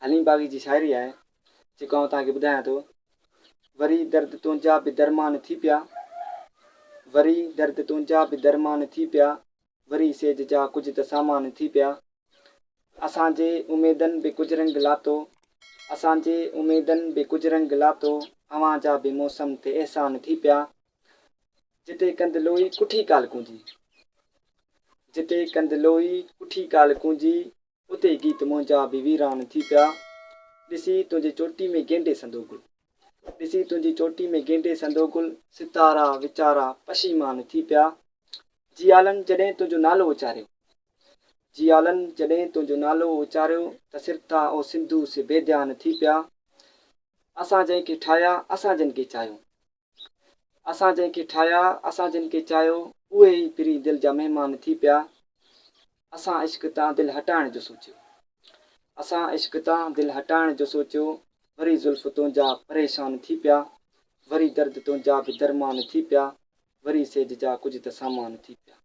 हली बागी जी शायरी है जेको आउं तव्हांखे ॿुधायां थो। वरी दर्द तुंहिंजा बि दरमान थी पिया, वरी दर्द तुंहिंजा बि दरमान थी पिया, वरी सेज जा कुझु त सामान थी पिया। असांजे उमेदनि बि कुझु रंग लातो, असांजे उमेदनि बि कुझु रंग लातो, हवा जा बि मौसम ते एहसान थी पिया। जिते कंद लोई कुठी काल कुंजी, जिते कंद लोई कुठी काल कुंजी, उते गीत मुंहिंजा बि वीरान थी पिया। ॾिसी तुंहिंजी चोटी में गेंडे संदो गुल, ॾिसी तुंहिंजी चोटी में गेंडे संदो गुल, सितारा वीचारा पशीमान थी पिया। जियालनि जॾहिं तुंहिंजो नालो उचारियो, जियालनि जॾहिं तुंहिंजो नालो उचारियो, त सिरता ओ सिंधू से बेध्यान थी पिया। असां जंहिंखे ठाहिया असां जिन खे चाहियो, असां जंहिंखे ठाहिया असां जिन खे चाहियो, उहे ई पिरी दिलि जा महिमान थी पिया। असां इश्क तां दिलि हटाइण जो सोचियो, असां इश्क तां दिलि हटाइण जो सोचियो, वरी ज़ुल्फ़ तुंहिंजा परेशान थी पिया, वरी दर्द तुंहिंजा बि दरमान थी पिया, वरी सेज जा कुझु त सामान थी पिया।